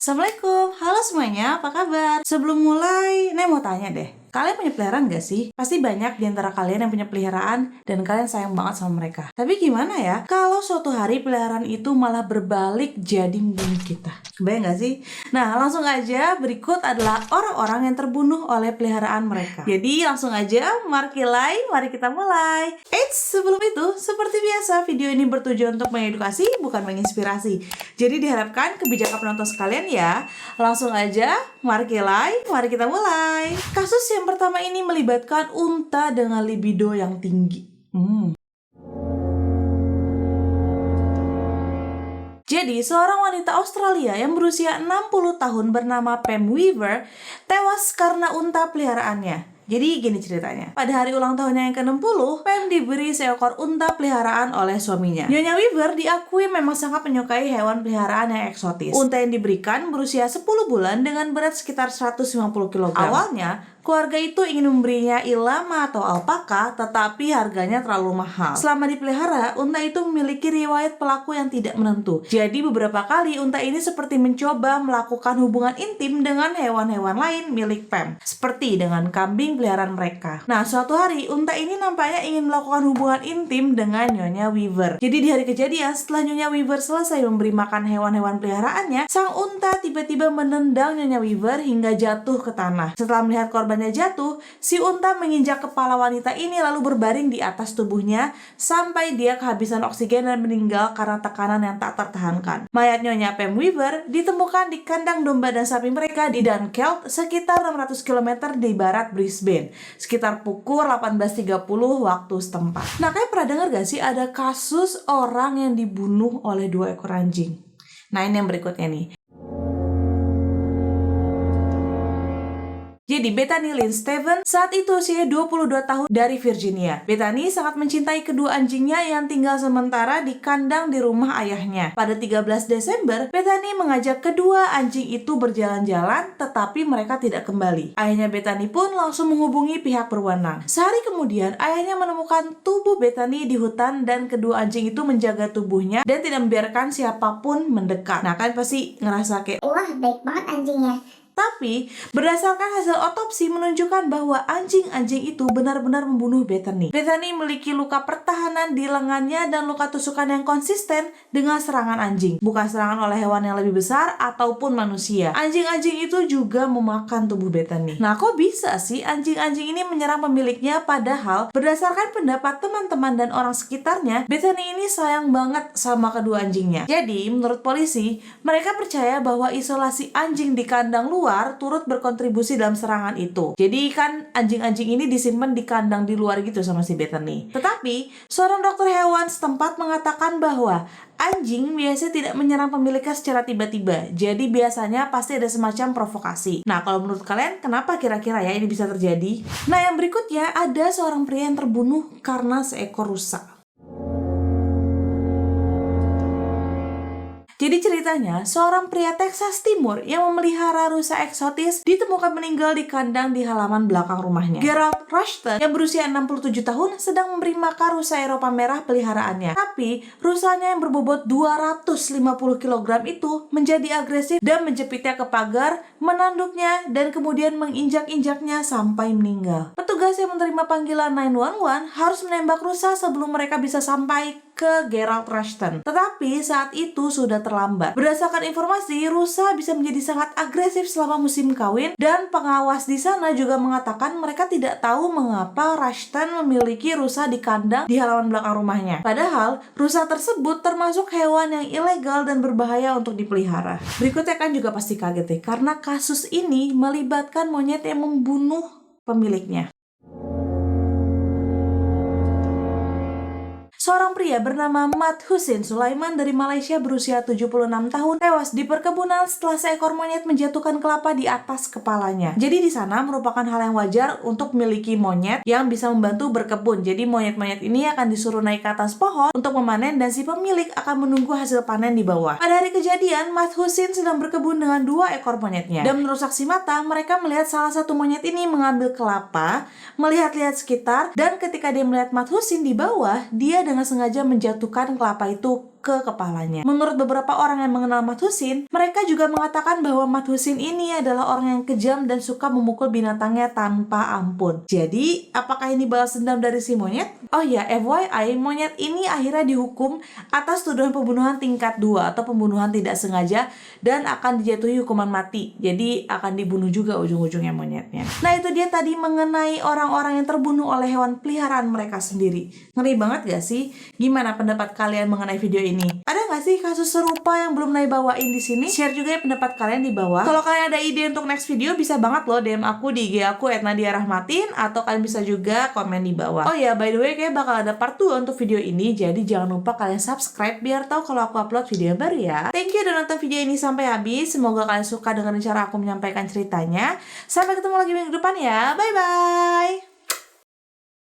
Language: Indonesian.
Assalamualaikum, halo semuanya, apa kabar? Sebelum mulai, Nek mau tanya deh, kalian punya peliharaan gak sih? Pasti banyak di antara kalian yang punya peliharaan dan kalian sayang banget sama mereka. Tapi gimana ya, kalau suatu hari peliharaan itu malah berbalik jadi membunuh kita? Kebayang gak sih? Nah, langsung aja berikut adalah orang-orang yang terbunuh oleh peliharaan mereka. Jadi langsung aja, mari kita mulai. Eits, sebelum itu, seperti biasa, video ini bertujuan untuk mengedukasi, bukan menginspirasi. Jadi diharapkan kebijakan penonton sekalian ya. Langsung aja, mari kita mulai. Kasus yang pertama ini melibatkan unta dengan libido yang tinggi. Jadi, seorang wanita Australia yang berusia 60 tahun bernama Pam Weaver tewas karena unta peliharaannya. Jadi gini ceritanya, pada hari ulang tahunnya yang ke-60, Pam diberi seekor unta peliharaan oleh suaminya. Nyonya Weaver diakui memang sangat menyukai hewan peliharaan yang eksotis. Unta yang diberikan berusia 10 bulan dengan berat sekitar 150 kg. Awalnya, keluarga itu ingin memberinya ilama atau alpaka, tetapi harganya terlalu mahal. Selama dipelihara, unta itu memiliki riwayat pelaku yang tidak menentu. Jadi beberapa kali unta ini seperti mencoba melakukan hubungan intim dengan hewan-hewan lain milik Pam, seperti dengan kambing peliharaan mereka. Nah, suatu hari unta ini nampaknya ingin melakukan hubungan intim dengan Nyonya Weaver. Jadi di hari kejadian, setelah Nyonya Weaver selesai memberi makan hewan-hewan peliharaannya, sang unta tiba-tiba menendang Nyonya Weaver hingga jatuh ke tanah. Setelah melihat korbannya jatuh, si unta menginjak kepala wanita ini lalu berbaring di atas tubuhnya sampai dia kehabisan oksigen dan meninggal karena tekanan yang tak tertahankan. Mayat Nyonya Pam Weaver ditemukan di kandang domba dan sapi mereka di Dunkeld, sekitar 600 km di barat Brisbane, sekitar pukul 18.30 waktu setempat. Nah, kalian pernah dengar gak sih ada kasus orang yang dibunuh oleh 2 ekor anjing? Nah, ini yang berikutnya nih. Jadi Bethany Lynn Steven saat itu usia 22 tahun dari Virginia. Bethany sangat mencintai kedua anjingnya yang tinggal sementara di kandang di rumah ayahnya. Pada 13 Desember, Bethany mengajak kedua anjing itu berjalan-jalan, tetapi mereka tidak kembali. Ayahnya Bethany pun langsung menghubungi pihak berwenang. Sehari kemudian, ayahnya menemukan tubuh Bethany di hutan dan kedua anjing itu menjaga tubuhnya dan tidak membiarkan siapapun mendekat. Nah, kan pasti ngerasa kayak, wah, baik banget anjingnya. tapi, berdasarkan hasil otopsi menunjukkan bahwa anjing-anjing itu benar-benar membunuh Bethany. Bethany memiliki luka pertahanan di lengannya dan luka tusukan yang konsisten dengan serangan anjing. Bukan serangan oleh hewan yang lebih besar ataupun manusia. Anjing-anjing itu juga memakan tubuh Bethany. Nah, kok bisa sih anjing-anjing ini menyerang pemiliknya, padahal berdasarkan pendapat teman-teman dan orang sekitarnya, Bethany ini sayang banget sama kedua anjingnya. Jadi, menurut polisi, mereka percaya bahwa isolasi anjing di kandang luar turut berkontribusi dalam serangan itu. Jadi kan anjing-anjing ini disimpan di kandang di luar gitu sama si Bethany. Tetapi, seorang dokter hewan setempat mengatakan bahwa anjing biasanya tidak menyerang pemiliknya secara tiba-tiba. Jadi biasanya pasti ada semacam provokasi. Nah, kalau menurut kalian kenapa kira-kira ya ini bisa terjadi? Nah, yang berikutnya ada seorang pria yang terbunuh karena seekor rusa. Jadi ceritanya, seorang pria Texas Timur yang memelihara rusa eksotis ditemukan meninggal di kandang di halaman belakang rumahnya. Gerald Rushton yang berusia 67 tahun sedang memberi makan rusa Eropa merah peliharaannya. Tapi, rusanya yang berbobot 250 kg itu menjadi agresif dan menjepitnya ke pagar, menanduknya, dan kemudian menginjak-injaknya sampai meninggal. Petugas yang menerima panggilan 911 harus menembak rusa sebelum mereka bisa sampai ke Gerald Rushton. Tetapi saat itu sudah terlambat. Berdasarkan informasi, rusa bisa menjadi sangat agresif selama musim kawin dan pengawas di sana juga mengatakan mereka tidak tahu mengapa Rushton memiliki rusa di kandang di halaman belakang rumahnya. Padahal, rusa tersebut termasuk hewan yang ilegal dan berbahaya untuk dipelihara. Berikutnya kan juga pasti kaget ya, karena kasus ini melibatkan monyet yang membunuh pemiliknya. Seorang pria bernama Mat Hussein Sulaiman dari Malaysia berusia 76 tahun tewas di perkebunan setelah seekor monyet menjatuhkan kelapa di atas kepalanya. Jadi di sana merupakan hal yang wajar untuk memiliki monyet yang bisa membantu berkebun. Jadi monyet-monyet ini akan disuruh naik ke atas pohon untuk memanen dan si pemilik akan menunggu hasil panen di bawah. Pada hari kejadian, Mat Hussein sedang berkebun dengan 2 ekor monyetnya. Dan menurut saksi mata, mereka melihat salah satu monyet ini mengambil kelapa, melihat-lihat sekitar, dan ketika dia melihat Mat Hussein di bawah, dia dengan sengaja menjatuhkan kelapa itu ke kepalanya. Menurut beberapa orang yang mengenal Mathusin, mereka juga mengatakan bahwa Mathusin ini adalah orang yang kejam dan suka memukul binatangnya tanpa ampun. Jadi, apakah ini balas dendam dari si monyet? Oh ya, FYI, monyet ini akhirnya dihukum atas tuduhan pembunuhan tingkat 2 atau pembunuhan tidak sengaja dan akan dijatuhi hukuman mati. Jadi, akan dibunuh juga ujung-ujungnya monyetnya. Nah, itu dia tadi mengenai orang-orang yang terbunuh oleh hewan peliharaan mereka sendiri. Ngeri banget gak sih? Gimana pendapat kalian mengenai video ini? Ada gak sih kasus serupa yang belum Nay bawain di sini? Share juga ya pendapat kalian di bawah. Kalau kalian ada ide untuk next video, bisa banget loh DM aku di IG aku @nadiarahmatin, atau kalian bisa juga komen di bawah. Oh ya, by the way, kayak bakal ada part 2 untuk video ini, jadi jangan lupa kalian subscribe biar tahu kalau aku upload video baru ya. Thank you udah nonton video ini sampai habis. Semoga kalian suka dengan cara aku menyampaikan ceritanya. Sampai ketemu lagi minggu depan ya. Bye bye.